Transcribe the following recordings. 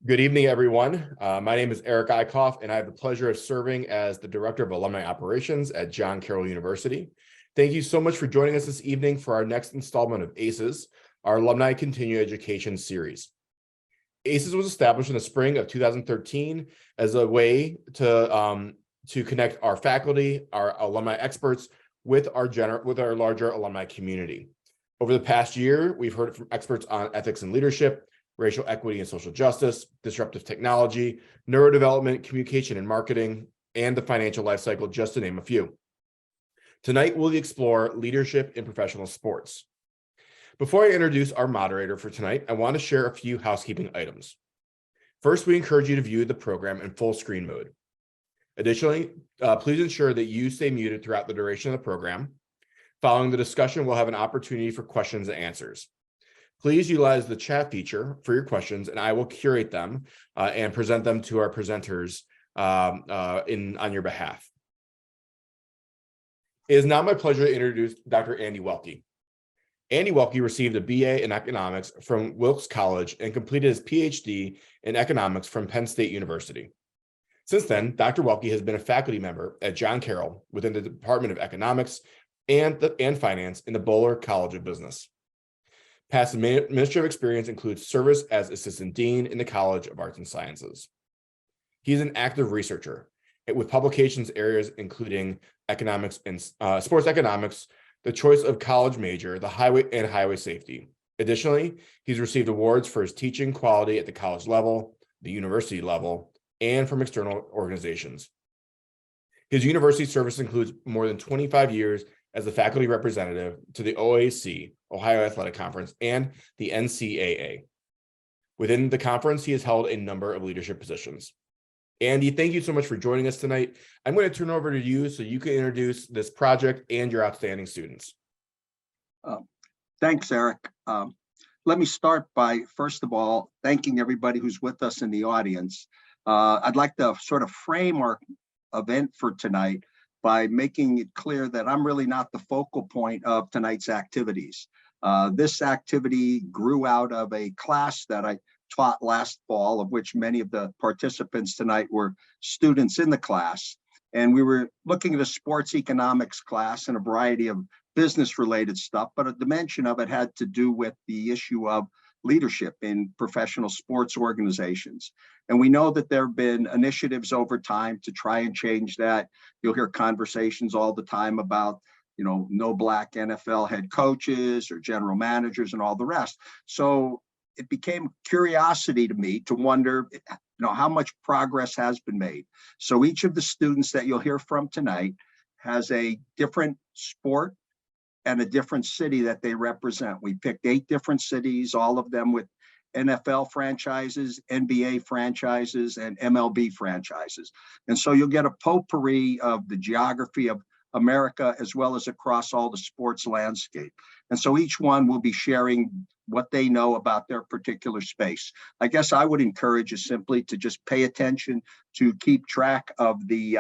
Good evening, everyone. My name is Eric Eickhoff, and I have the pleasure of serving as the Director of Alumni Operations at John Carroll University. Thank you so much for joining us this evening for our next installment of A.C.E.S, our Alumni Continuing Education series. A.C.E.S was established in the spring of 2013 as a way to connect our faculty, our alumni experts, with our larger alumni community. Over the past year, we've heard from experts on ethics and leadership, racial equity and social justice, disruptive technology, neurodevelopment, communication and marketing, and the financial life cycle, just to name a few. Tonight, we'll explore leadership in professional sports. Before I introduce our moderator for tonight, I want to share a few housekeeping items. First, we encourage you to view the program in full screen mode. Additionally, please ensure that you stay muted throughout the duration of the program. Following the discussion, we'll have an opportunity for questions and answers. Please utilize the chat feature for your questions, and I will curate them and present them to our presenters on your behalf. It is now my pleasure to introduce Dr. Andy Welki. Andy Welki received a BA in economics from Wilkes College and completed his PhD in economics from Penn State University. Since then, Dr. Welki has been a faculty member at John Carroll within the Department of Economics and Finance in the Boler College of Business. Past administrative experience includes service as assistant dean in the College of Arts and Sciences. He's an active researcher with publications areas including economics and sports economics, the choice of college major, the highway safety. Additionally, he's received awards for his teaching quality at the college level, the university level, and from external organizations. His university service includes more than 25 years as a faculty representative to the OAC, Ohio Athletic Conference, and the NCAA. Within the conference, he has held a number of leadership positions. Andy, thank you so much for joining us tonight. I'm going to turn over to you so you can introduce this project and your outstanding students. Thanks, Eric. Let me start by, first of all, thanking everybody who's with us in the audience. I'd like to sort of frame our event for tonight by making it clear that I'm really not the focal point of tonight's activities. This activity grew out of a class that I taught last fall, of which many of the participants tonight were students in the class. And we were looking at a sports economics class and a variety of business-related stuff, but a dimension of it had to do with the issue of leadership in professional sports organizations. And we know that there have been initiatives over time to try and change that. You'll hear conversations all the time about, no black NFL head coaches or general managers and all the rest. So it became curiosity to me to wonder, how much progress has been made. So each of the students that you'll hear from tonight has a different sport and a different city that they represent. We picked 8 different cities, all of them with NFL franchises, NBA franchises, and MLB franchises. And so you'll get a potpourri of the geography of America as well as across all the sports landscape. And so each one will be sharing what they know about their particular space. I guess I would encourage you simply to just pay attention to keep track of the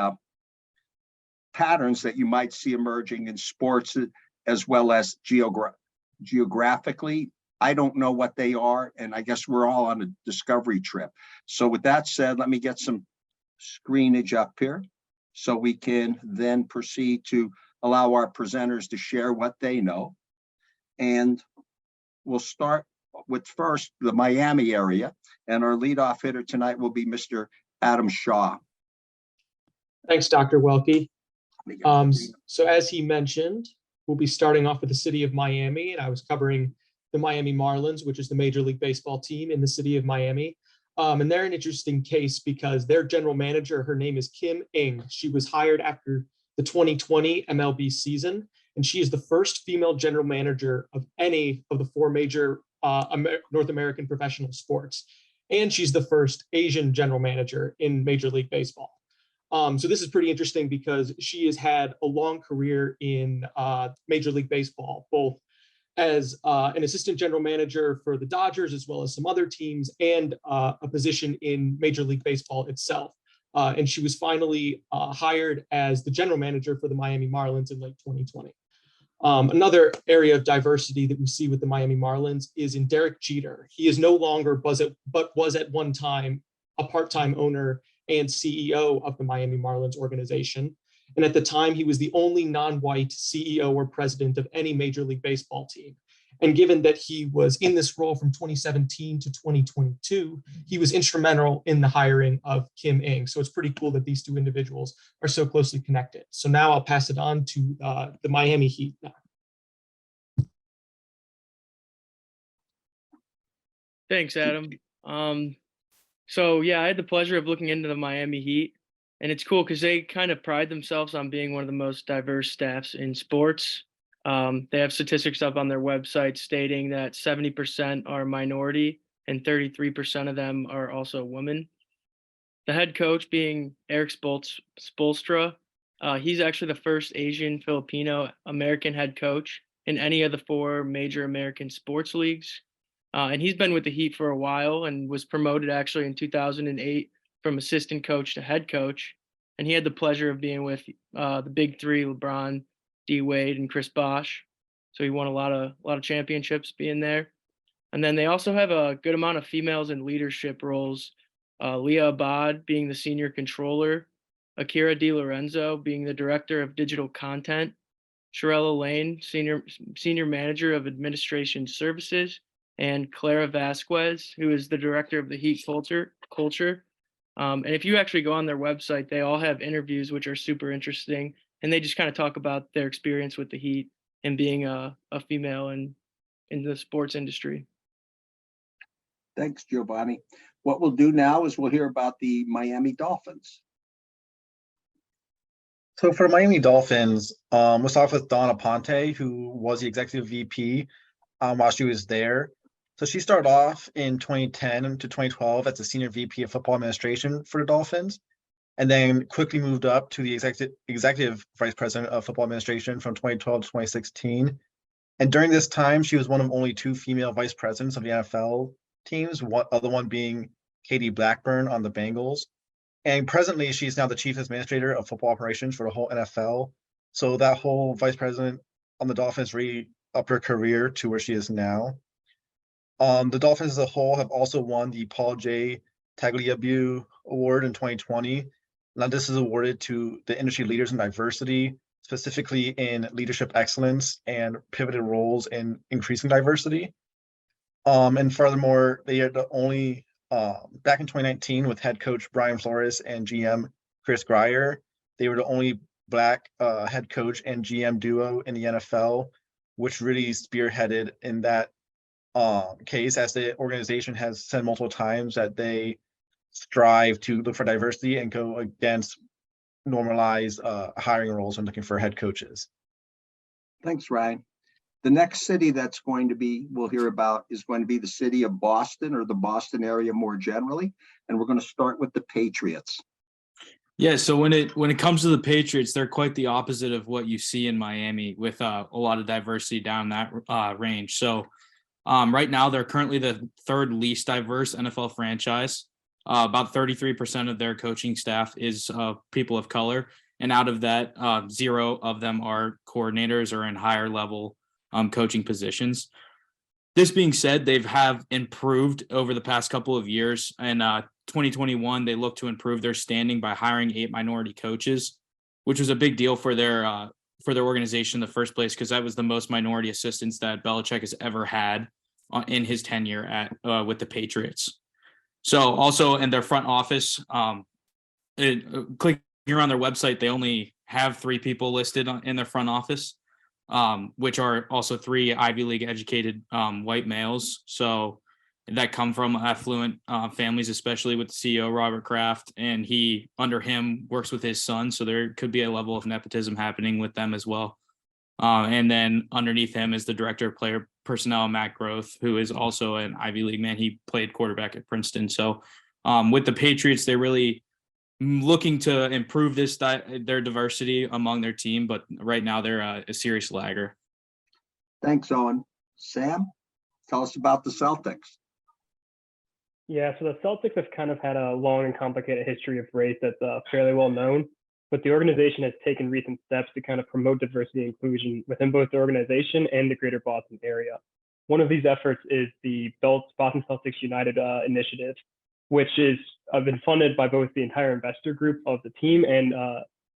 patterns that you might see emerging in sports as well as geographically. I don't know what they are, and I guess we're all on a discovery trip. So with that said, let me get some screenage up here so we can then proceed to allow our presenters to share what they know. And we'll start with first the Miami area, and our leadoff hitter tonight will be Mr. Adam Shaw. Thanks, Dr. Welki. So as he mentioned, we'll be starting off with the city of Miami, and I was covering the Miami Marlins, which is the Major League Baseball team in the city of Miami. And they're an interesting case because their general manager, her name is Kim Ng. She was hired after the 2020 MLB season, and she is the first female general manager of any of the 4 major North American professional sports. And she's the first Asian general manager in Major League Baseball. So this is pretty interesting because she has had a long career in Major League Baseball, both as an assistant general manager for the Dodgers, as well as some other teams, and a position in Major League Baseball itself. And she was finally hired as the general manager for the Miami Marlins in late 2020. Another area of diversity that we see with the Miami Marlins is in Derek Jeter. He is no longer but was at one time a part-time owner and CEO of the Miami Marlins organization. And at the time, he was the only non-white CEO or president of any Major League Baseball team. And given that he was in this role from 2017 to 2022, he was instrumental in the hiring of Kim Ng. So it's pretty cool that these two individuals are so closely connected. So now I'll pass it on to the Miami Heat. Thanks, Adam. So yeah, I had the pleasure of looking into the Miami Heat, and it's cool because they kind of pride themselves on being one of the most diverse staffs in sports. They have statistics up on their website stating that 70% are minority and 33% of them are also women. The head coach being Eric Spoelstra, he's actually the first Asian Filipino American head coach in any of the 4 major American sports leagues. And he's been with the Heat for a while and was promoted actually in 2008 from assistant coach to head coach. And he had the pleasure of being with the big 3, LeBron, D Wade, and Chris Bosh. So he won a lot of championships being there. And then they also have a good amount of females in leadership roles. Leah Abad being the senior controller, Akira DiLorenzo being the director of digital content, Sherella Lane, senior manager of administration services, and Clara Vasquez, who is the director of the Heat culture. And if you actually go on their website, they all have interviews which are super interesting, and they just kind of talk about their experience with the Heat and being a female in the sports industry. Thanks, Giovanni. What we'll do now is we'll hear about the Miami Dolphins. So for the Miami Dolphins, we'll start off with Donna Ponte, who was the executive VP while she was there. So she started off in 2010 to 2012 as the senior VP of football administration for the Dolphins, and then quickly moved up to the executive vice president of football administration from 2012 to 2016. And during this time, she was one of only 2 female vice presidents of the NFL teams, one other one being Katie Blackburn on the Bengals. And presently, she's now the chief administrator of football operations for the whole NFL. So that whole vice president on the Dolphins really upped her career to where she is now. The Dolphins as a whole have also won the Paul J. Tagliabue Award in 2020. Now, this is awarded to the industry leaders in diversity, specifically in leadership excellence and pivoted roles in increasing diversity. And furthermore, they are the only, back in 2019 with head coach Brian Flores and GM Chris Grier, they were the only Black head coach and GM duo in the NFL, which really spearheaded in that case, as the organization has said multiple times that they strive to look for diversity and go against normalized hiring roles and looking for head coaches. Thanks, Ryan. The next city that's we'll hear about is going to be the city of Boston, or the Boston area more generally. And we're going to start with the Patriots. Yeah, so when it comes to the Patriots, they're quite the opposite of what you see in Miami, with a lot of diversity down that range. So right now, they're currently the 3rd least diverse NFL franchise. About 33% of their coaching staff is people of color. And out of that, 0 of them are coordinators or in higher level coaching positions. This being said, they have improved over the past couple of years. In 2021, they looked to improve their standing by hiring 8 minority coaches, which was a big deal for their organization in the first place, because that was the most minority assistants that Belichick has ever had in his tenure with the Patriots. So also in their front office, clicking around their website, they only have 3 people listed in their front office, which are also 3 Ivy League educated white males. So that come from affluent families, especially with the CEO, Robert Kraft, and he, under him, works with his son. So there could be a level of nepotism happening with them as well. And then underneath him is the director of player personnel, Matt Groth, who is also an Ivy League man. He played quarterback at Princeton. So with the Patriots, they're really looking to improve their diversity among their team, but right now they're a serious lagger. Thanks, Owen. Sam, tell us about the Celtics. Yeah, so the Celtics have kind of had a long and complicated history of race that's fairly well known. but the organization has taken recent steps to kind of promote diversity and inclusion within both the organization and the greater Boston area. One of these efforts is the Boston Celtics United initiative, which is been funded by both the entire investor group of the team and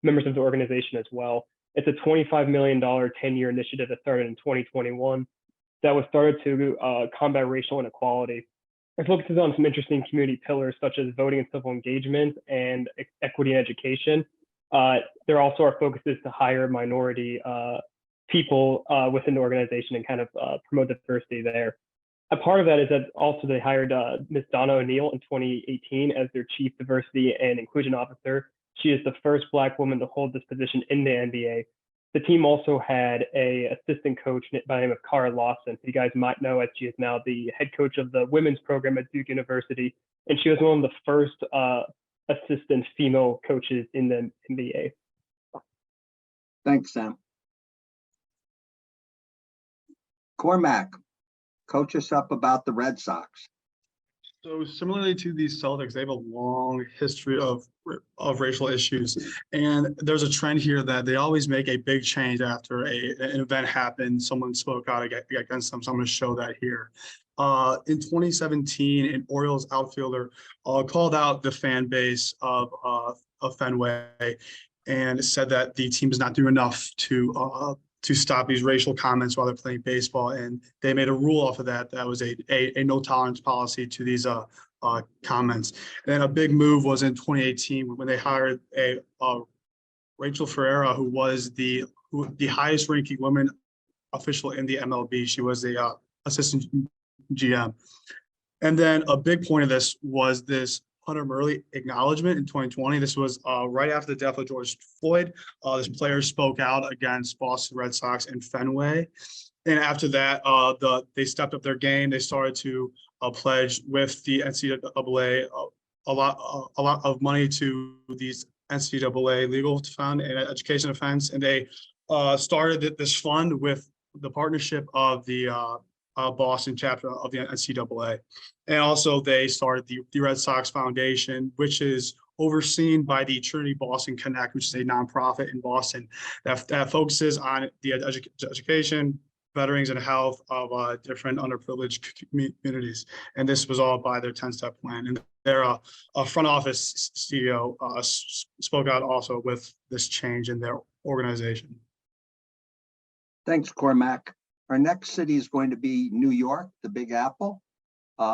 members of the organization as well. It's a $25 million 10-year initiative that started in 2021 that was started to combat racial inequality. It focuses on some interesting community pillars such as voting and civil engagement and equity and education. There also are focuses to hire minority people within the organization and kind of promote diversity there. A part of that is that also they hired Ms. Donna O'Neill in 2018 as their Chief Diversity and Inclusion Officer. She is the first Black woman to hold this position in the NBA. The team also had a assistant coach by the name of Cara Lawson, who you guys might know as she is now the head coach of the women's program at Duke University. And she was one of the first assistant female coaches in the NBA. Thanks, Sam. Cormac, coach us up about the Red Sox. So similarly to the Celtics, they have a long history of racial issues. And there's a trend here that they always make a big change after an event happened. Someone spoke out against them. So I'm going to show that here. In 2017, an Orioles outfielder called out the fan base of Fenway and said that the team does not do enough to stop these racial comments while they're playing baseball. And they made a rule off of that. That was a no tolerance policy to these comments. And then a big move was in 2018 when they hired Rachel Ferreira, who was the highest ranking woman official in the MLB. She was the assistant GM. And then a big point of this was this Hunter Murray acknowledgement in 2020. This was right after the death of George Floyd. This player spoke out against Boston Red Sox and Fenway. And after that, they stepped up their game. They started to pledge with the NCAA a lot of money to these NCAA legal fund and education defense. And they started this fund with the partnership of the Boston chapter of the NCAA. And also they started the Red Sox Foundation, which is overseen by the Trinity Boston Connect, which is a nonprofit in Boston that focuses on the education, veterans, and health of different underprivileged communities. And this was all by their 10-step plan. And their front office CEO spoke out also with this change in their organization. Thanks, Cormac. Our next city is going to be New York, the Big Apple.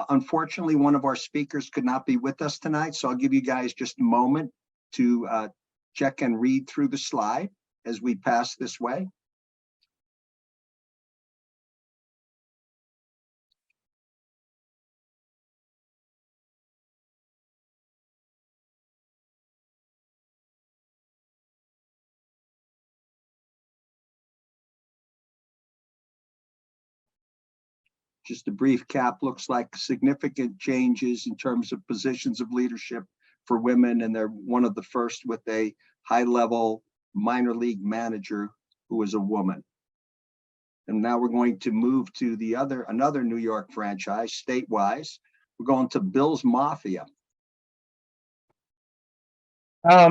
Unfortunately, one of our speakers could not be with us tonight, so I'll give you guys just a moment to check and read through the slide as we pass this way. Just a brief cap, looks like significant changes in terms of positions of leadership for women, and they're one of the first with a high-level minor league manager who is a woman. And now we're going to move to another New York franchise, state-wise. We're going to Bills Mafia.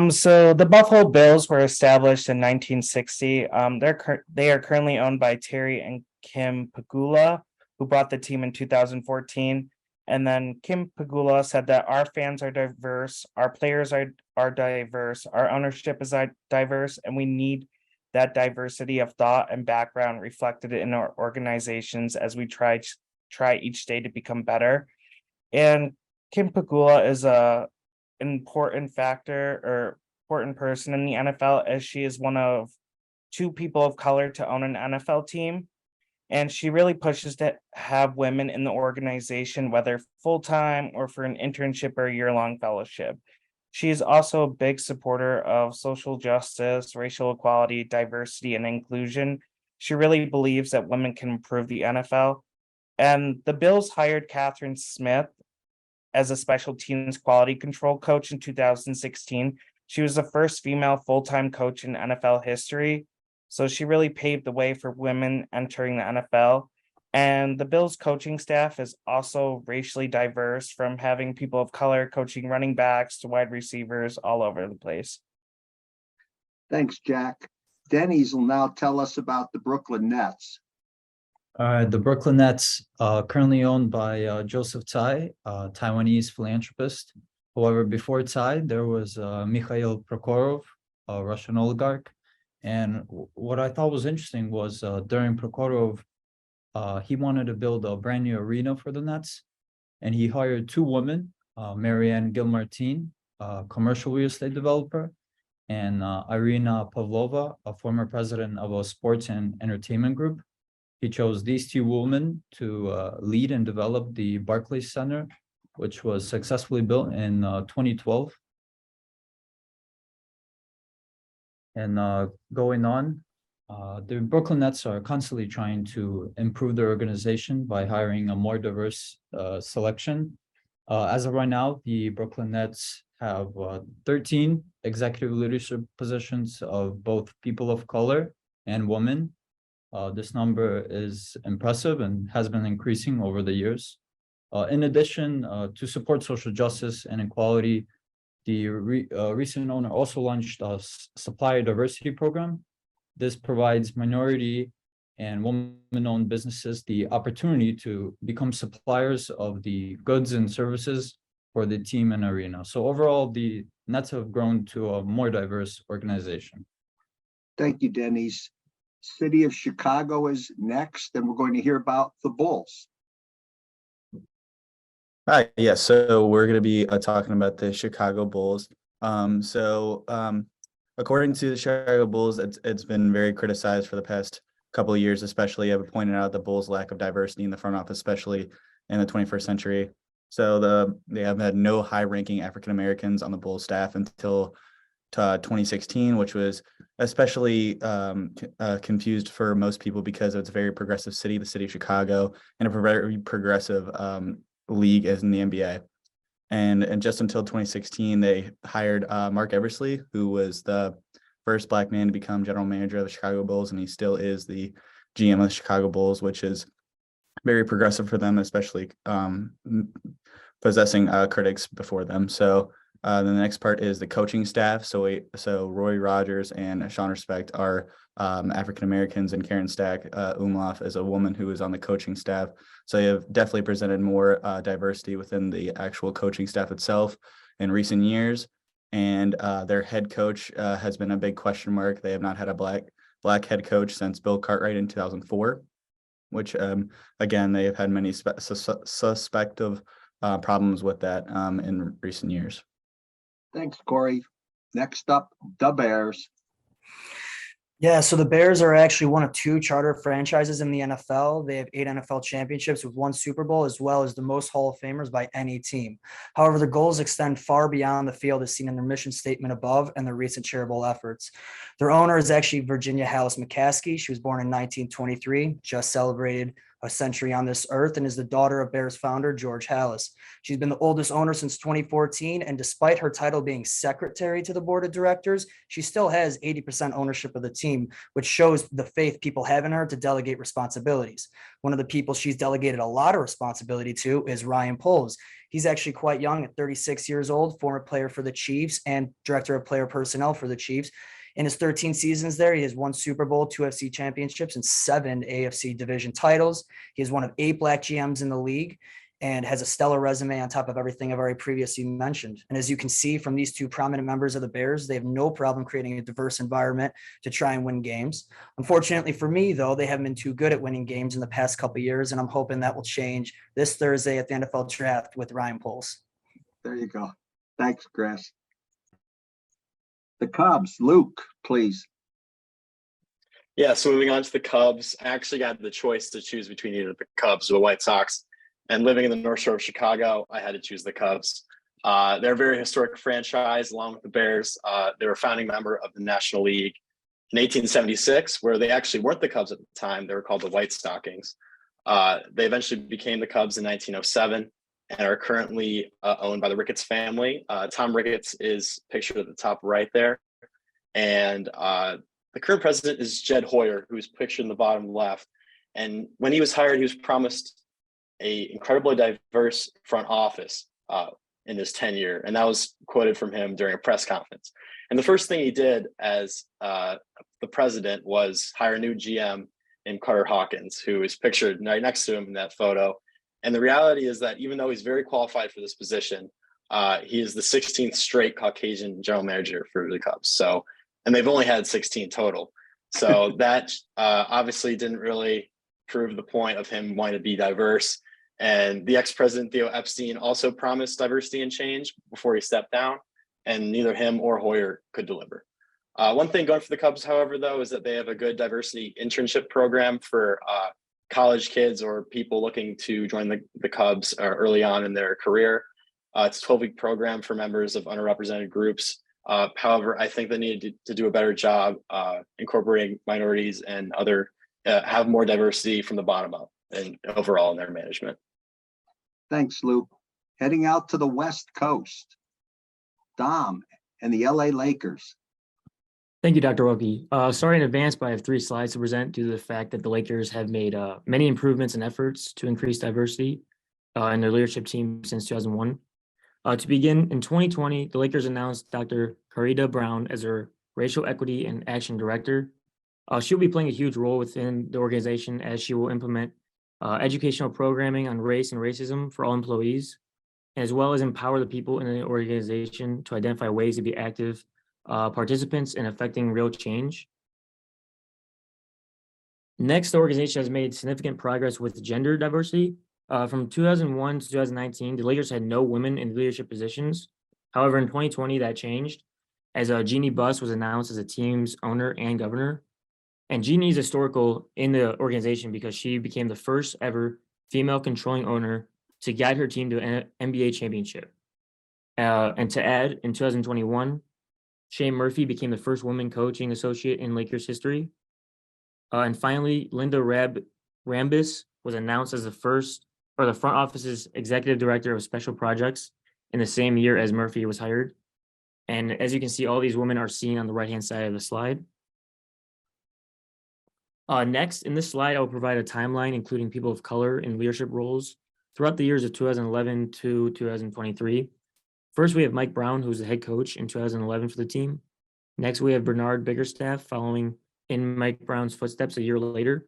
So the Buffalo Bills were established in 1960. They are currently owned by Terry and Kim Pegula, who bought the team in 2014. And then Kim Pegula said that our fans are diverse, our players are diverse, our ownership is diverse, and we need that diversity of thought and background reflected in our organizations as we try each day to become better. And Kim Pegula is a important person in the NFL, as she is one of two people of color to own an NFL team. And she really pushes to have women in the organization, whether full-time or for an internship or a year-long fellowship. She is also a big supporter of social justice, racial equality, diversity, and inclusion. She really believes that women can improve the NFL. And the Bills hired Catherine Smith as a special teams quality control coach in 2016. She was the first female full-time coach in NFL history. So she really paved the way for women entering the NFL. And the Bills coaching staff is also racially diverse, from having people of color coaching running backs to wide receivers all over the place. Thanks, Jack. Denny's will now tell us about the Brooklyn Nets. The Brooklyn Nets, currently owned by Joseph Tsai, a Taiwanese philanthropist. However, before Tsai, there was Mikhail Prokhorov, a Russian oligarch. And what I thought was interesting was during Prokhorov, he wanted to build a brand new arena for the Nets. And he hired two women, Marianne Gilmartin, a commercial real estate developer, and Irina Pavlova, a former president of a sports and entertainment group. He chose these two women to lead and develop the Barclays Center, which was successfully built in 2012. And going on, the Brooklyn Nets are constantly trying to improve their organization by hiring a more diverse selection. As of right now, the Brooklyn Nets have 13 executive leadership positions of both people of color and women. This number is impressive and has been increasing over the years. In addition, to support social justice and equality, the recent owner also launched a supplier diversity program. This provides minority and women-owned businesses the opportunity to become suppliers of the goods and services for the team and arena. So overall, the Nets have grown to a more diverse organization. Thank you, Denny's. City of Chicago is next, and we're going to hear about the Bulls. Hi, yes. So we're going to be talking about the Chicago Bulls. According to the Chicago Bulls, it's been very criticized for the past couple of years, especially. I've pointed out the Bulls' lack of diversity in the front office, especially in the 21st century. So they have had no high-ranking African Americans on the Bulls staff until 2016, which was especially confused for most people because it's a very progressive city, the city of Chicago, and a very progressive league as in the NBA. And just until 2016, they hired Mark Eversley, who was the first Black man to become general manager of the Chicago Bulls, and he still is the GM of the Chicago Bulls, which is very progressive for them, especially possessing critics before them. So the next part is the coaching staff. So Roy Rogers and Sean Respect are African Americans, and Karen Stack Umlauf is a woman who is on the coaching staff. So they have definitely presented more diversity within the actual coaching staff itself in recent years. And their head coach has been a big question mark. They have not had a black head coach since Bill Cartwright in 2004, which again, they have had many suspective problems with that in recent years. Thanks, Corey. Next up, the Bears. Yeah, so the Bears are actually one of two charter franchises in the NFL. They have 8 NFL championships with 1 Super Bowl, as well as the most Hall of Famers by any team. However, their goals extend far beyond the field as seen in their mission statement above and their recent charitable efforts. Their owner is actually Virginia Hallis McCaskey. She was born in 1923, just celebrated a century on this earth, and is the daughter of Bears founder George Hallis. She's been the oldest owner since 2014, and despite her title being secretary to the board of directors, she still has 80% ownership of the team, which shows the faith people have in her to delegate responsibilities. One of the people she's delegated a lot of responsibility to is Ryan Poles. He's actually quite young at 36 years old, former player for the Chiefs and director of player personnel for the Chiefs. In his 13 seasons there, he has 1 Super Bowl, 2 FC championships, and 7 AFC division titles. He is one of 8 black GMs in the league and has a stellar resume on top of everything I've already previously mentioned. And as you can see from these 2 prominent members of the Bears, they have no problem creating a diverse environment to try and win games. Unfortunately for me, though, they haven't been too good at winning games in the past couple of years, and I'm hoping that will change this Thursday at the NFL draft with Ryan Poles. There you go. Thanks, Chris. The Cubs, Luke, please. Yeah, so moving on to the Cubs, I actually got the choice to choose between either the Cubs or the White Sox. And living in the North Shore of Chicago, I had to choose the Cubs. They're a very historic franchise, along with the Bears. They were a founding member of the National League in 1876, where they actually weren't the Cubs at the time. They were called the White Stockings. They eventually became the Cubs in 1907 and are currently owned by the Ricketts family. Tom Ricketts is pictured at the top right there. And the current president is Jed Hoyer, who's pictured in the bottom left. And when he was hired, he was promised an incredibly diverse front office. in his tenure. And that was quoted from him during a press conference. And the first thing he did as the president was hire a new GM named Carter Hawkins, who is pictured right next to him in that photo. And the reality is that even though he's very qualified for this position, he is the 16th straight Caucasian general manager for the Cubs. So, and they've only had 16 total. So that obviously didn't really prove the point of him wanting to be diverse. And the ex-president Theo Epstein also promised diversity and change before he stepped down, and neither him or Hoyer could deliver. One thing going for the Cubs, however, though, is that they have a good diversity internship program for college kids or people looking to join the Cubs early on in their career. It's a 12-week program for members of underrepresented groups. However, I think they need to do a better job incorporating minorities and have more diversity from the bottom up and overall in their management. Thanks, Luke. Heading out to the West Coast, Dom and the LA Lakers. Thank you, Dr. Welki. Sorry in advance, but I have 3 slides to present due to the fact that the Lakers have made many improvements and efforts to increase diversity in their leadership team since 2001. To begin, in 2020, the Lakers announced Dr. Karida Brown as their Racial Equity and Action Director. She'll be playing a huge role within the organization as she will implement educational programming on race and racism for all employees, as well as empower the people in the organization to identify ways to be active participants in affecting real change. Next, the organization has made significant progress with gender diversity. From 2001 to 2019, the Lakers had no women in leadership positions. However, in 2020, that changed as Jeannie Buss was announced as the team's owner and governor. And Jeannie is historical in the organization because she became the first ever female controlling owner to guide her team to an NBA championship. And to add, in 2021, Shane Murphy became the first woman coaching associate in Lakers history. And finally, Linda Rambis was announced as the front office's executive director of special projects in the same year as Murphy was hired. And as you can see, all these women are seen on the right-hand side of the slide. Next, in this slide, I will provide a timeline including people of color in leadership roles throughout the years of 2011 to 2023. First, we have Mike Brown, who's the head coach in 2011 for the team. Next, we have Bernard Biggerstaff following in Mike Brown's footsteps a year later.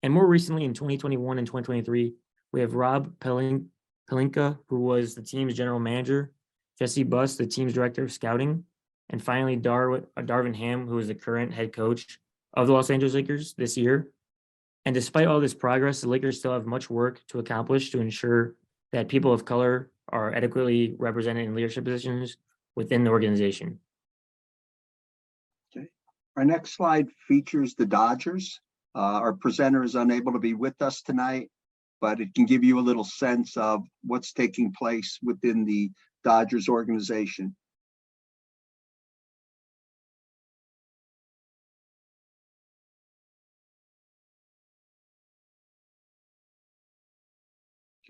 And more recently, in 2021 and 2023, we have Rob Pelinka, who was the team's general manager, Jesse Buss, the team's director of scouting, and finally Darvin Ham, who is the current head coach of the Los Angeles Lakers this year. And despite all this progress, the Lakers still have much work to accomplish to ensure that people of color are adequately represented in leadership positions within the organization. Okay. Our next slide features the Dodgers. Our presenter is unable to be with us tonight, but it can give you a little sense of what's taking place within the Dodgers organization.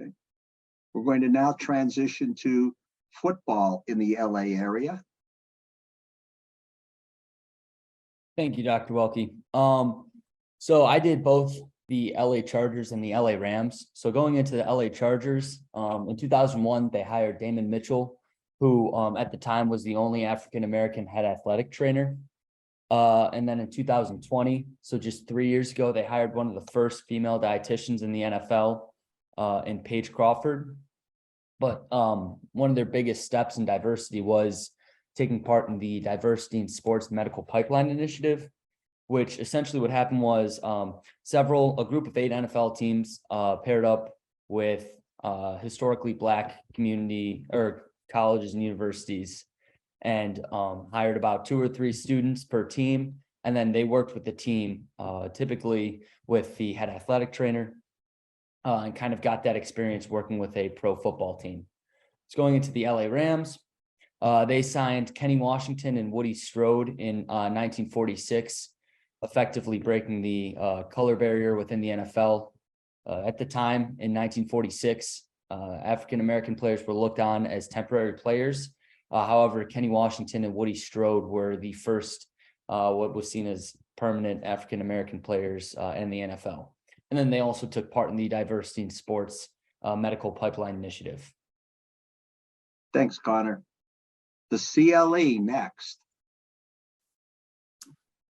Okay. We're going to now transition to football in the LA area. Thank you, Dr. Welki. So I did both the LA Chargers and the LA Rams. So going into the LA Chargers, in 2001, they hired Damon Mitchell, who at the time was the only African-American head athletic trainer. And then in 2020, so just 3 years ago, they hired one of the first female dietitians in the NFL, in Paige Crawford. But one of their biggest steps in diversity was taking part in the Diversity in Sports Medical Pipeline Initiative, which essentially what happened was a group of 8 NFL teams paired up with historically Black community or colleges and universities and hired about 2 or 3 students per team. And then they worked with the team, typically with the head athletic trainer, and kind of got that experience working with a pro football team. So going into the LA Rams, they signed Kenny Washington and Woody Strode in 1946, effectively breaking the color barrier within the NFL. At the time, in 1946, African-American players were looked on as temporary players. However, Kenny Washington and Woody Strode were the first, what was seen as permanent African-American players in the NFL. And then they also took part in the Diversity in Sports Medical Pipeline Initiative. Thanks, Connor. The CLE next.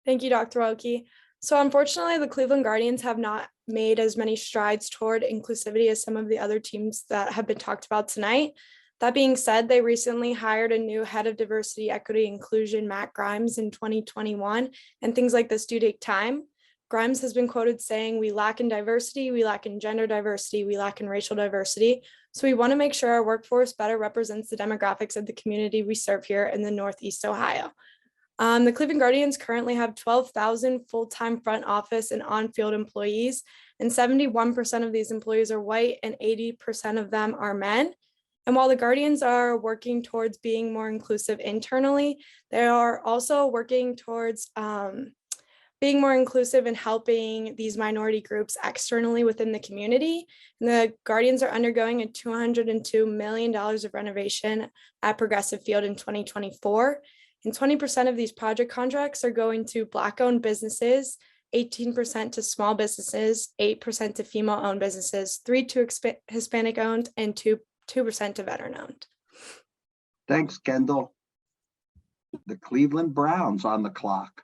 Thank you, Dr. Welki. So unfortunately, the Cleveland Guardians have not made as many strides toward inclusivity as some of the other teams that have been talked about tonight. That being said, they recently hired a new head of diversity, equity, inclusion, Matt Grimes, in 2021, and things like this do take time. Grimes has been quoted saying, "We lack in diversity, we lack in gender diversity, we lack in racial diversity. So we want to make sure our workforce better represents the demographics of the community we serve here in the Northeast Ohio." The Cleveland Guardians currently have 12,000 full-time front office and on-field employees, and 71% of these employees are white and 80% of them are men. And while the Guardians are working towards being more inclusive internally, they are also working towards being more inclusive and helping these minority groups externally within the community. And the Guardians are undergoing a $202 million of renovation at Progressive Field in 2024. And 20% of these project contracts are going to Black-owned businesses, 18% to small businesses, 8% to female-owned businesses, 3% to Hispanic-owned, and 2% to veteran-owned. Thanks, Kendall. The Cleveland Browns on the clock.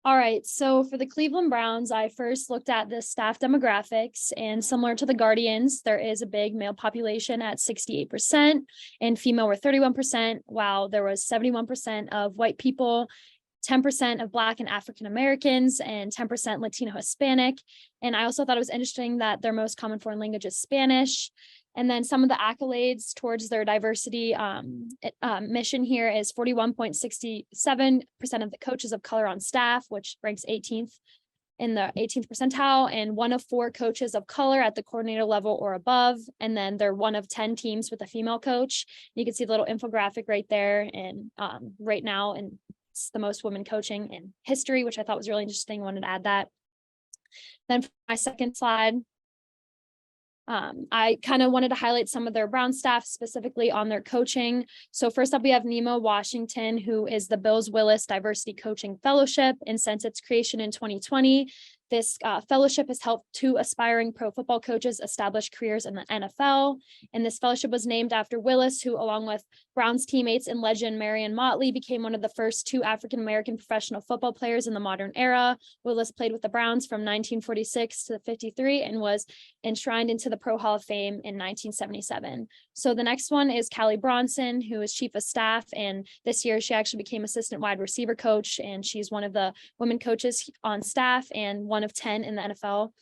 All right, so for the Cleveland Browns, I first looked at the staff demographics, and similar to the Guardians, there is a big male population at 68%, and female were 31%, while there was 71% of white people, 10% of Black and African Americans, and 10% Latino Hispanic. And I also thought it was interesting that their most common foreign language is Spanish. And then some of the accolades towards their diversity mission here is 41.67% of the coaches of color on staff, which ranks 18th in the 18th percentile, and 1 of 4 coaches of color at the coordinator level or above. And then they're 1 of 10 teams with a female coach. You can see the little infographic right there. And right now, and it's the most women coaching in history, which I thought was really interesting. I wanted to add that. Then for my second slide, I kind of wanted to highlight some of their Brown staff, specifically on their coaching. So first up, we have Nemo Washington, who is the Bills Willis Diversity Coaching Fellowship. And since its creation in 2020, this fellowship has helped 2 aspiring pro football coaches establish careers in the NFL. And this fellowship was named after Willis, who, along with Brown's teammates and legend Marion Motley, became one of the first 2 African-American professional football players in the modern era. Willis played with the Browns from 1946 to 53 and was enshrined into the Pro Hall of Fame in 1977. So the next one is Callie Bronson, who is chief of staff. And this year she actually became assistant wide receiver coach. And she's one of the women coaches on staff and 1 of 10 in the NFL,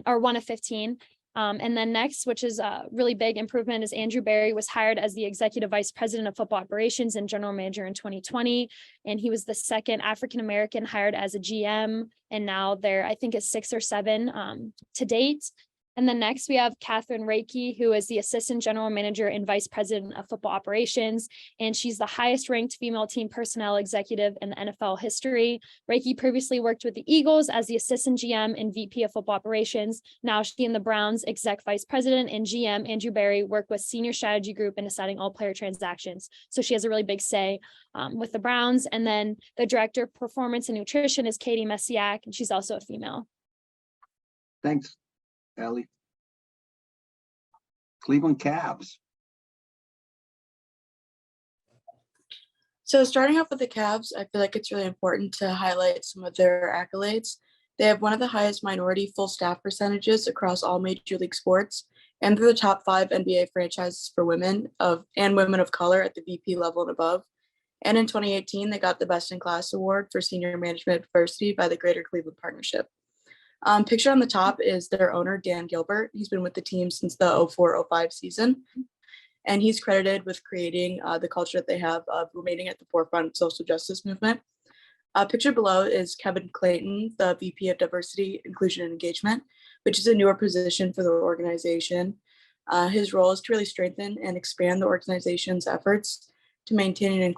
or 1 of 15. And then next, which is a really big improvement, is Andrew Berry was hired as the executive vice president of football operations and general manager in 2020. And he was the second African-American hired as a GM. And now there, I think, is 6 or 7 to date. And then next we have Catherine Reiki, who is the assistant general manager and vice president of football operations. And she's the highest ranked female team personnel executive in the NFL history. Reiki previously worked with the Eagles as the assistant GM and VP of football operations. Now she and the Browns exec vice president and GM Andrew Berry work with senior strategy group in deciding all player transactions. So she has a really big say with the Browns. And then the director of performance and nutrition is Katie Messiak, and she's also a female. Thanks, Ellie. Cleveland Cavs. So starting off with the Cavs, I feel like it's really important to highlight some of their accolades. They have one of the highest minority full staff percentages across all major league sports, and they're the top 5 NBA franchises for women and women of color at the VP level and above. And in 2018, they got the Best in Class award for senior management diversity by the Greater Cleveland Partnership. Pictured on the top is their owner, Dan Gilbert. He's been with the team since the 04-05 season. And he's credited with creating the culture that they have of remaining at the forefront of social justice movement. Pictured below is Kevin Clayton, the VP of Diversity, Inclusion, and Engagement, which is a newer position for the organization. His role is to really strengthen and expand the organization's efforts to maintain an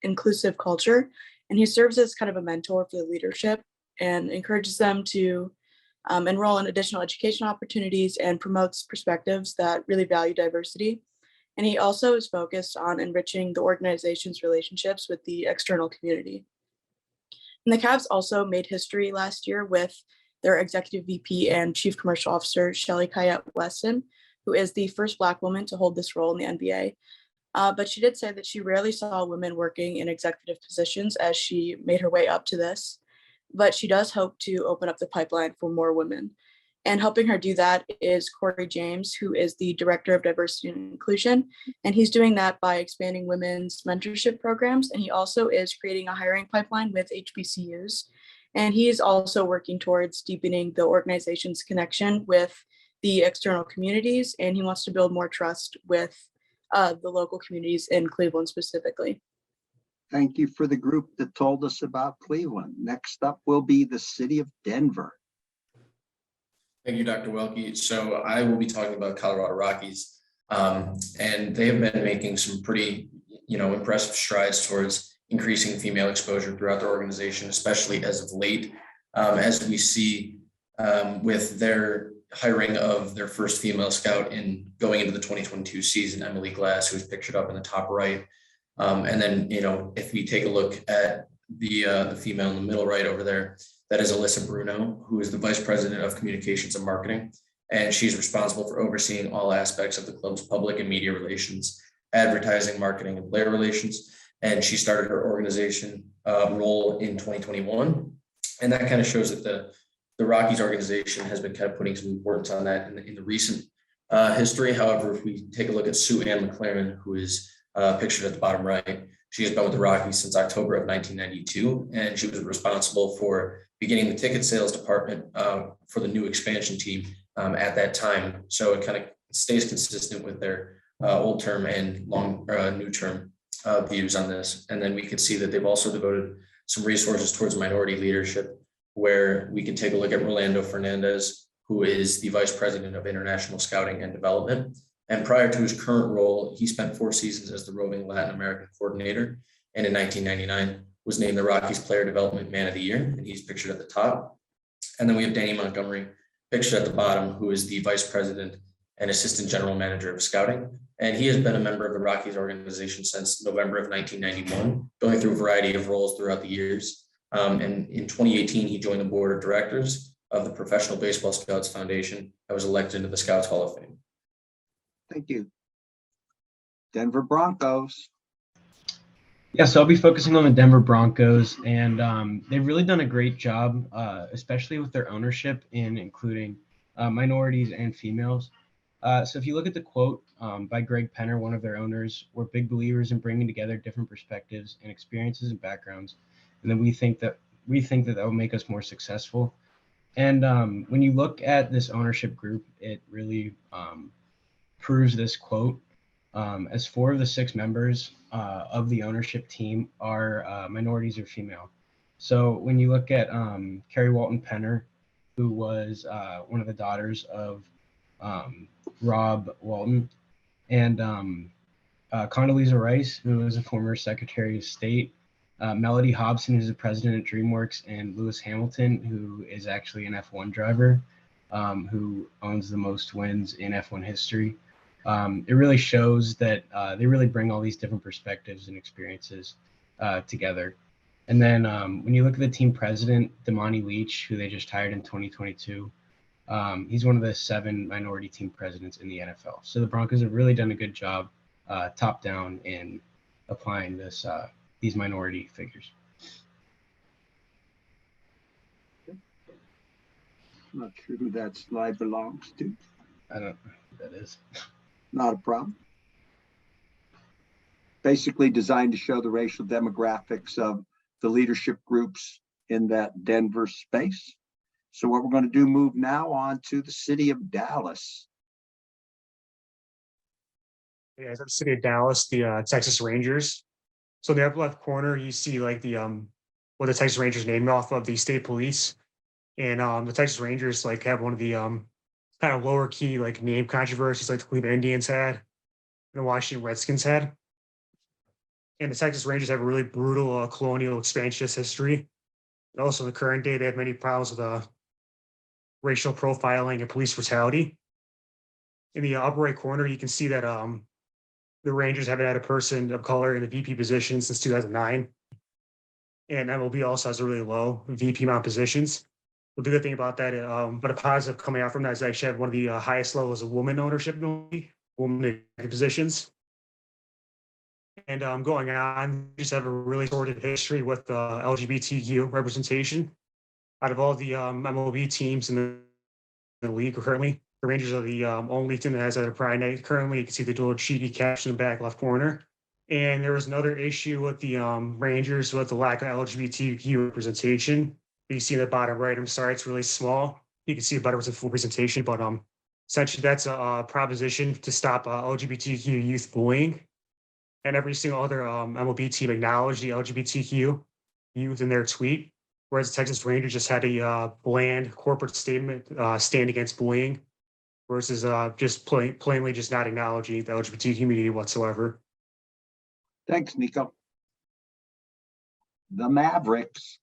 inclusive culture. And he serves as kind of a mentor for the leadership and encourages them to enroll in additional educational opportunities and promotes perspectives that really value diversity. And he also is focused on enriching the organization's relationships with the external community. And the Cavs also made history last year with their executive VP and chief commercial officer, Shelly Kayette Weston, who is the first Black woman to hold this role in the NBA. But she did say that she rarely saw women working in executive positions as she made her way up to this. But she does hope to open up the pipeline for more women. And helping her do that is Corey James, who is the Director of Diversity and Inclusion. And he's doing that by expanding women's mentorship programs. And he also is creating a hiring pipeline with HBCUs. And he is also working towards deepening the organization's connection with the external communities. And he wants to build more trust with the local communities in Cleveland specifically. Thank you for the group that told us about Cleveland. Next up will be the city of Denver. Thank you, Dr. Welki. So I will be talking about Colorado Rockies, and they have been making some pretty, impressive strides towards increasing female exposure throughout their organization, especially as of late, as we see with their hiring of their first female scout in going into the 2022 season, Emily Glass, who is pictured up in the top right. And then, if we take a look at the female in the middle right over there, that is Alyssa Bruno, who is the Vice President of Communications and Marketing. And she's responsible for overseeing all aspects of the club's public and media relations, advertising, marketing, and player relations. And she started her organization role in 2021. And that kind of shows that the Rockies organization has been kind of putting some importance on that in the recent history. However, if we take a look at Sue Ann McLaren, who is pictured at the bottom right, she has been with the Rockies since October of 1992, and she was responsible for beginning the ticket sales department for the new expansion team at that time. So it kind of stays consistent with their old term and new term views on this. And then we can see that they've also devoted some resources towards minority leadership, where we can take a look at Rolando Fernandez, who is the Vice President of International Scouting and Development. And prior to his current role, he spent 4 seasons as the roving Latin American coordinator. And in 1999, was named the Rockies Player Development Man of the Year, and he's pictured at the top. And then we have Danny Montgomery, pictured at the bottom, who is the Vice President and Assistant General Manager of Scouting. And he has been a member of the Rockies organization since November of 1991, going through a variety of roles throughout the years. And in 2018, he joined the board of directors of the Professional Baseball Scouts Foundation and was elected into the Scouts Hall of Fame. Thank you. Denver Broncos. Yeah, so I'll be focusing on the Denver Broncos, and they've really done a great job, especially with their ownership in including minorities and females. So if you look at the quote by Greg Penner, one of their owners, we're big believers in bringing together different perspectives and experiences and backgrounds, and then we think that will make us more successful. And when you look at this ownership group, it really proves this quote, as 4 of the 6 members of the ownership team are minorities or female. So when you look at Carrie Walton Penner, who was one of the daughters of Rob Walton, and Condoleezza Rice, who was a former Secretary of State, Melody Hobson, who's the president at DreamWorks, and Lewis Hamilton, who is actually an F1 driver, who owns the most wins in F1 history. It really shows that they really bring all these different perspectives and experiences together. And then when you look at the team president, Damani Leach, who they just hired in 2022, he's one of the 7 minority team presidents in the NFL. So the Broncos have really done a good job top down in applying these minority figures. I'm not sure who that slide belongs to. I don't know who that is. Not a problem. Basically designed to show the racial demographics of the leadership groups in that Denver space. So what we're going to do, move now on to the city of Dallas. Yeah, it's the city of Dallas, the Texas Rangers. So in the upper left corner, you see like the what the Texas Rangers named off of the state police. And the Texas Rangers like have one of the kind of lower key like name controversies like the Cleveland Indians had and the Washington Redskins had. And the Texas Rangers have a really brutal colonial expansionist history. And also in the current day, they have many problems with racial profiling and police brutality. In the upper right corner, you can see that the Rangers haven't had a person of color in the VP position since 2009. And MLB also has a really low VP amount positions. the good thing about that, but a positive coming out from that is actually have one of the highest levels of woman ownership in the league, woman in positions. And going on, just have a really sordid history with LGBTQ representation. Out of all the MLB teams in the league currently, the Rangers are the only team that has a pride night. Currently, you can see the little cheeky caption in the back left corner. And there was another issue with the Rangers with the lack of LGBTQ representation. You see in the bottom right, I'm sorry, it's really small. You can see it better with the full presentation, but essentially that's a proposition to stop LGBTQ youth bullying. And every single other MLB team acknowledged the LGBTQ youth in their tweet, whereas the Texas Rangers just had a bland corporate statement stand against bullying, versus just plainly just not acknowledging the LGBT community whatsoever. Thanks, Nico. The Mavericks.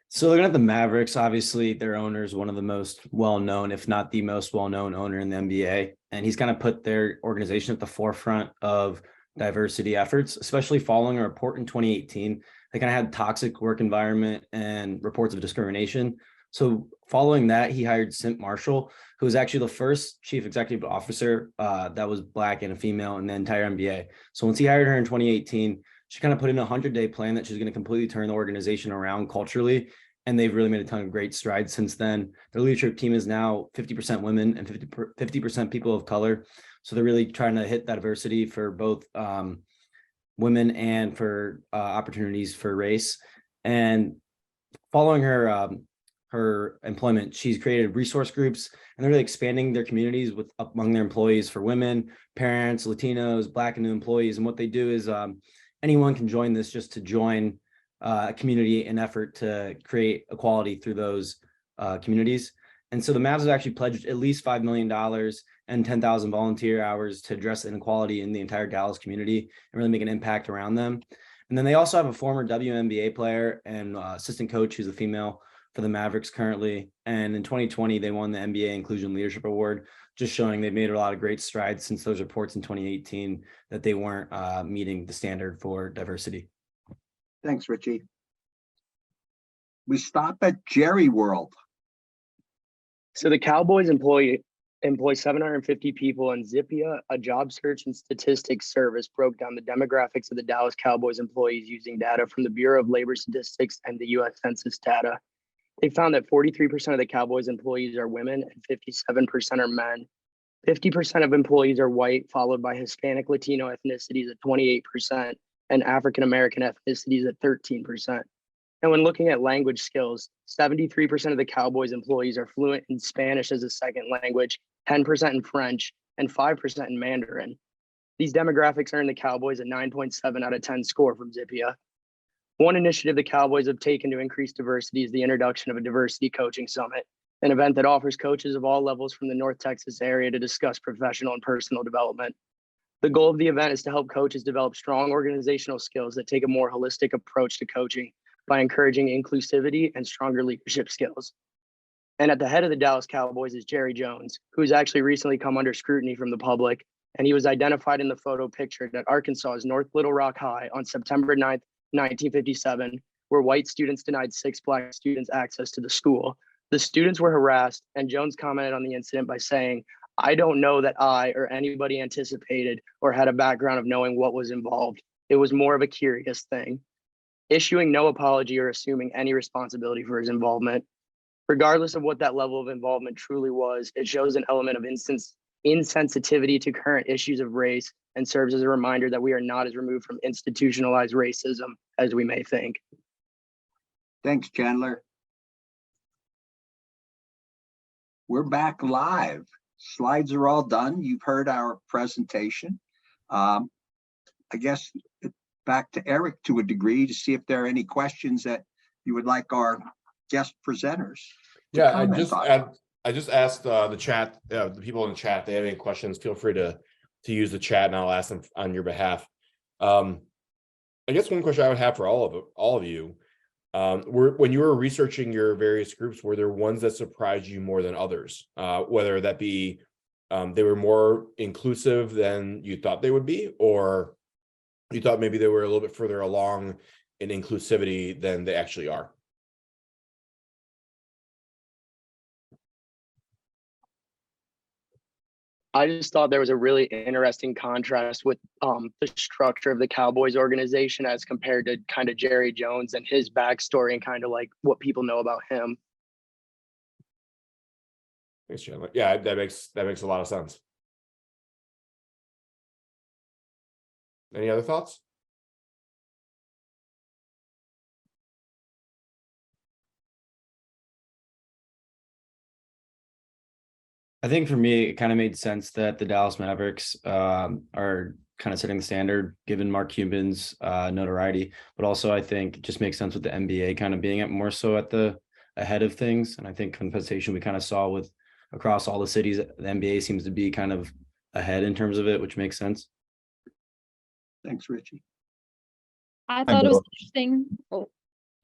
So looking at the Mavericks, obviously their owner is one of the most well-known, if not the most well-known owner in the NBA. And he's kind of put their organization at the forefront of diversity efforts, especially following a report in 2018. They kind of had toxic work environment and reports of discrimination. So following that, he hired Simp Marshall, who was actually the first chief executive officer that was Black and a female in the entire NBA. So once he hired her in 2018, she kind of put in a 100-day plan that she's going to completely turn the organization around culturally. And they've really made a ton of great strides since then. Their leadership team is now 50% women and 50% people of color. So they're really trying to hit that diversity for both women and for opportunities for race. And following her her employment, she's created resource groups, and they're really expanding their communities with among their employees for women, parents, Latinos, Black and new employees. And what they do is anyone can join this, just to join a community in effort to create equality through those communities. And so the Mavs have actually pledged at least $5 million and 10,000 volunteer hours to address inequality in the entire Dallas community and really make an impact around them. And then they also have a former WNBA player and assistant coach who's a female for the Mavericks currently. And in 2020, they won the NBA Inclusion Leadership Award, just showing they've made a lot of great strides since those reports in 2018 that they weren't meeting the standard for diversity. Thanks, Richie. We stop at Jerry World. So the Cowboys employ 750 people, and Zippia, a job search and statistics service, broke down the demographics of the Dallas Cowboys employees using data from the Bureau of Labor Statistics and the U.S. Census data. They found that 43% of the Cowboys employees are women and 57% are men. 50% of employees are white, followed by Hispanic Latino ethnicities at 28% and African American ethnicities at 13%. And when looking at language skills, 73% of the Cowboys employees are fluent in Spanish as a second language, 10% in French, and 5% in Mandarin. These demographics earned the Cowboys a 9.7 out of 10 score from Zippia. One initiative the Cowboys have taken to increase diversity is the introduction of a diversity coaching summit, an event that offers coaches of all levels from the North Texas area to discuss professional and personal development. The goal of the event is to help coaches develop strong organizational skills that take a more holistic approach to coaching by encouraging inclusivity and stronger leadership skills. And at the head of the Dallas Cowboys is Jerry Jones, who's actually recently come under scrutiny from the public, and he was identified in the photo pictured at Arkansas's North Little Rock High on September 9th, 1957, where white students denied 6 Black students access to the school. The students were harassed, and Jones commented on the incident by saying, "I don't know that I or anybody anticipated or had a background of knowing what was involved. It was more of a curious thing," issuing no apology or assuming any responsibility for his involvement. Regardless of what that level of involvement truly was, it shows an element of insensitivity to current issues of race and serves as a reminder that we are not as removed from institutionalized racism as we may think. Thanks, Chandler. We're back live. Slides are all done. You've heard our presentation. I guess back to Eric to a degree to see if there are any questions that you would like our guest presenters to comment on. I just asked the chat, the people in the chat, if they have any questions, feel free to use the chat and I'll ask them on your behalf. I guess one question I would have for all of you, when you were researching your various groups, were there ones that surprised you more than others? Whether that be they were more inclusive than you thought they would be, or you thought maybe they were a little bit further along in inclusivity than they actually are? I just thought there was a really interesting contrast with the structure of the Cowboys organization as compared to kind of Jerry Jones and his backstory and kind of like what people know about him. Thanks, Chandler. Yeah, that makes a lot of sense. Any other thoughts? I think for me, it kind of made sense that the Dallas Mavericks are kind of setting the standard given Mark Cuban's notoriety, but also I think it just makes sense with the NBA kind of being at more so at the ahead of things. And I think compensation we kind of saw with across all the cities, the NBA seems to be kind of ahead in terms of it, which makes sense. Thanks, Richie. I thought it was interesting. Oh.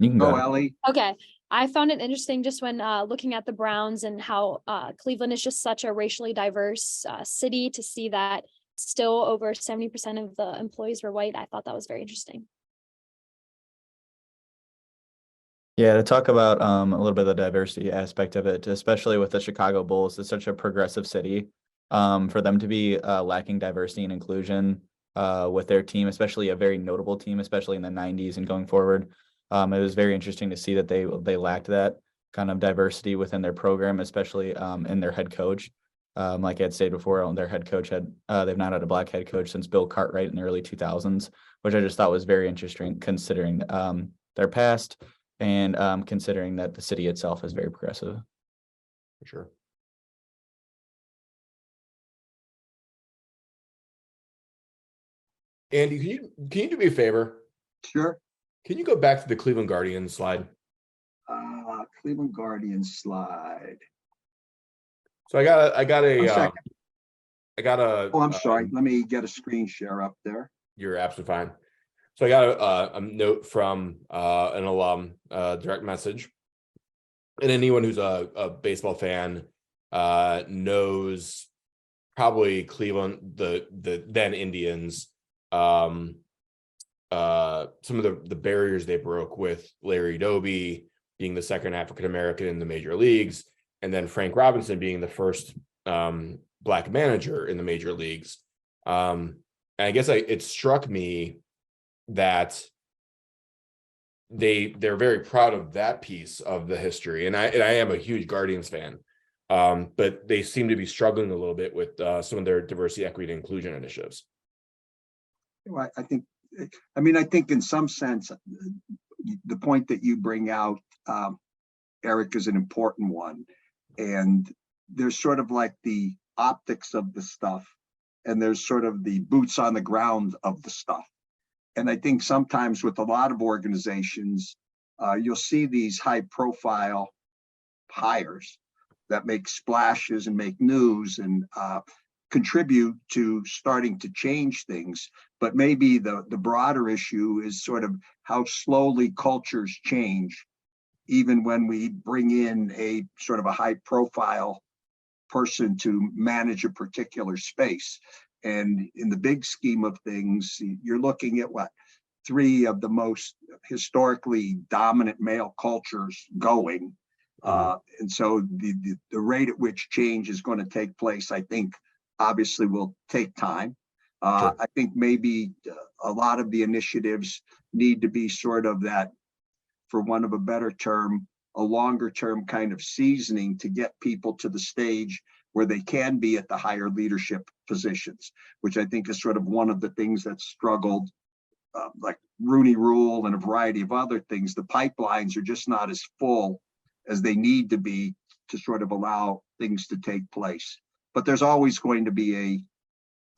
You can Go, go. Ellie. Okay. I found it interesting just when looking at the Browns and how Cleveland is just such a racially diverse city, to see that still over 70% of the employees were white. I thought that was very interesting. Yeah, to talk about a little bit of the diversity aspect of it, especially with the Chicago Bulls, it's such a progressive city. For them to be lacking diversity and inclusion with their team, especially a very notable team, especially in the 90s and going forward. It was very interesting to see that they lacked that kind of diversity within their program, especially in their head coach. Like I had stated before, their head coach they've not had a black head coach since Bill Cartwright in the early 2000s, which I just thought was very interesting considering their past and considering that the city itself is very progressive. For sure. Andy, can you do me a favor? Sure. Can you go back to the Cleveland Guardians slide? Cleveland Guardians slide. So I got a Oh, I'm sorry. Let me get a screen share up there. You're absolutely fine. So I got a note from an alum, direct message, and anyone who's a baseball fan knows probably Cleveland, the then Indians, some of the barriers they broke with Larry Doby being the second African American in the major leagues, and then Frank Robinson being the first black manager in the major leagues. And I guess it struck me that they're very proud of that piece of the history, and I am a huge Guardians fan, but they seem to be struggling a little bit with some of their diversity, equity, and inclusion initiatives. Well, I think in some sense, the point that you bring out, Eric, is an important one, and there's sort of like the optics of the stuff, and there's sort of the boots on the ground of the stuff. And I think sometimes with a lot of organizations, you'll see these high profile hires that make splashes and make news and contribute to starting to change things. But maybe the broader issue is sort of how slowly cultures change, even when we bring in a sort of a high profile person to manage a particular space. And in the big scheme of things, you're looking at what, 3 of the most historically dominant male cultures going. And so the rate at which change is going to take place, I think, obviously will take time. Sure. I think maybe a lot of the initiatives need to be sort of that, for want of a better term, a longer term kind of seasoning to get people to the stage where they can be at the higher leadership positions, which I think is sort of one of the things that struggled, like Rooney Rule and a variety of other things. The pipelines are just not as full as they need to be to sort of allow things to take place. But there's always going to be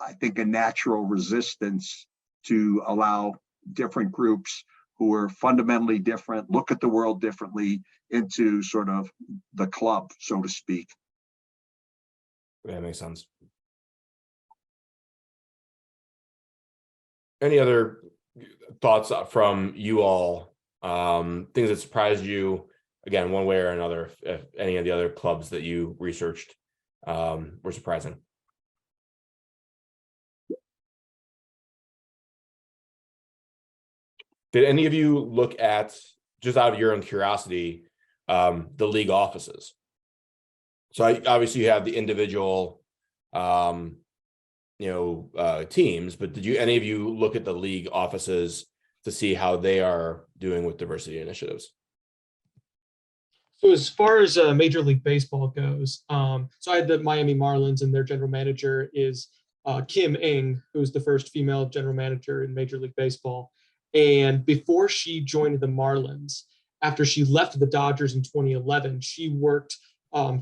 I think, a natural resistance to allow different groups who are fundamentally different, look at the world differently, into sort of the club, so to speak. That makes sense. Any other thoughts from you all? Things that surprised you, again, one way or another, if any of the other clubs that you researched were surprising? Did any of you look at, just out of your own curiosity, the league offices? So obviously you have the individual teams, but did any of you look at the league offices to see how they are doing with diversity initiatives? So as far as Major League Baseball goes, so I had the Miami Marlins, and their general manager is Kim Ng, who's the first female general manager in Major League Baseball. And before she joined the Marlins, after she left the Dodgers in 2011, she worked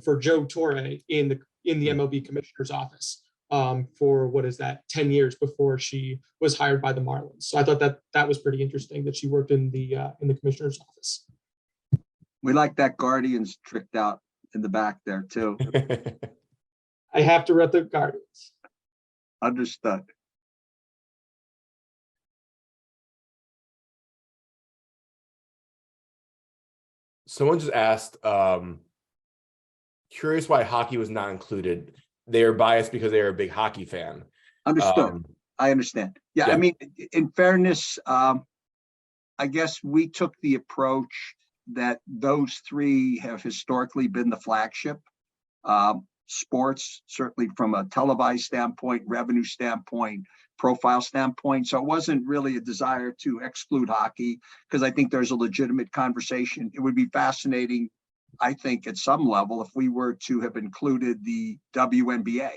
for Joe Torre in the MLB commissioner's office for 10 years before she was hired by the Marlins. So I thought that was pretty interesting that she worked in the commissioner's office. We like that Guardians tricked out in the back there too. I have to rep the Guardians. Understood. Someone just asked, curious why hockey was not included. They are biased because they are a big hockey fan. Understood. I understand. Yeah, I mean, in fairness, I guess we took the approach that those three have historically been the flagship sports, certainly from a televised standpoint, revenue standpoint, profile standpoint. So it wasn't really a desire to exclude hockey, because I think there's a legitimate conversation. It would be fascinating, I think, at some level, if we were to have included the WNBA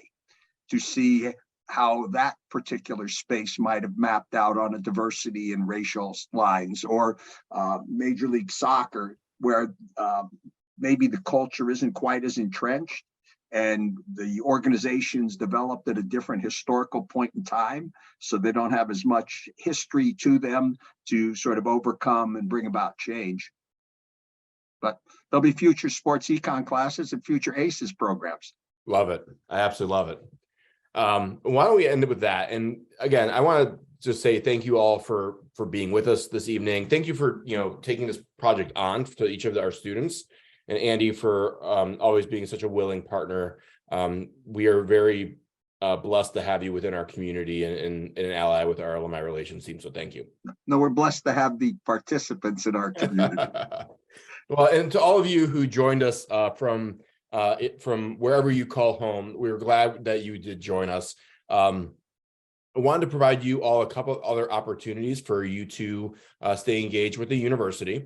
to see how that particular space might have mapped out on a diversity and racial lines, or Major League Soccer, where maybe the culture isn't quite as entrenched and the organizations developed at a different historical point in time, so they don't have as much history to them to sort of overcome and bring about change. But there'll be future sports econ classes and future A.C.E.S programs. Love it. I absolutely love it. Why don't we end it with that? And again, I want to just say thank you all for being with us this evening. Thank you for taking this project on to each of our students, and Andy for always being such a willing partner. We are very blessed to have you within our community and an ally with our alumni relations team. So thank you. No, we're blessed to have the participants in our community. Well, and to all of you who joined us from wherever you call home, we're glad that you did join us. I wanted to provide you all a couple of other opportunities for you to stay engaged with the university.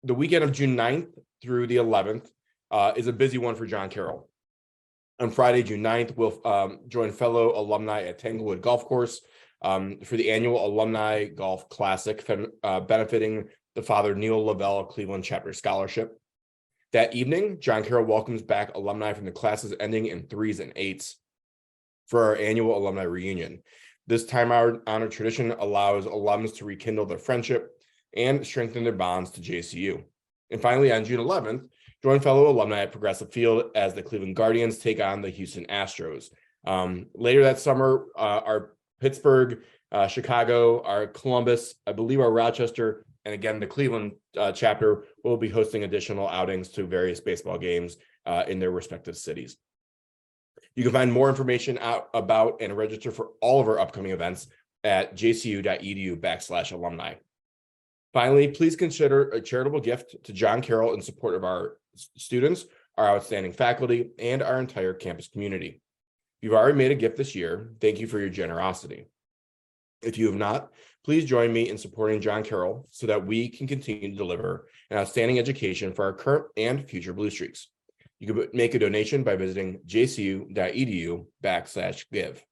The weekend of June 9th through the 11th is a busy one for John Carroll. On Friday, June 9th, we'll join fellow alumni at Tanglewood Golf Course for the annual Alumni Golf Classic, benefiting the Father Neil Lavelle Cleveland Chapter Scholarship. That evening, John Carroll welcomes back alumni from the classes ending in 3s and 8s for our annual alumni reunion. This time-honored tradition allows alums to rekindle their friendship and strengthen their bonds to JCU. And finally, on June 11th, join fellow alumni at Progressive Field as the Cleveland Guardians take on the Houston Astros. Later that summer, our Pittsburgh, Chicago, our Columbus, I believe our Rochester, and again, the Cleveland chapter will be hosting additional outings to various baseball games in their respective cities. You can find more information out about and register for all of our upcoming events at jcu.edu/alumni. Finally, please consider a charitable gift to John Carroll in support of our students, our outstanding faculty, and our entire campus community. If you've already made a gift this year, thank you for your generosity. If you have not, please join me in supporting John Carroll so that we can continue to deliver an outstanding education for our current and future Blue Streaks. You can make a donation by visiting jcu.edu/give.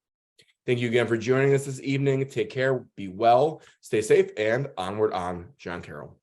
Thank you again for joining us this evening. Take care, be well, stay safe, and onward on John Carroll.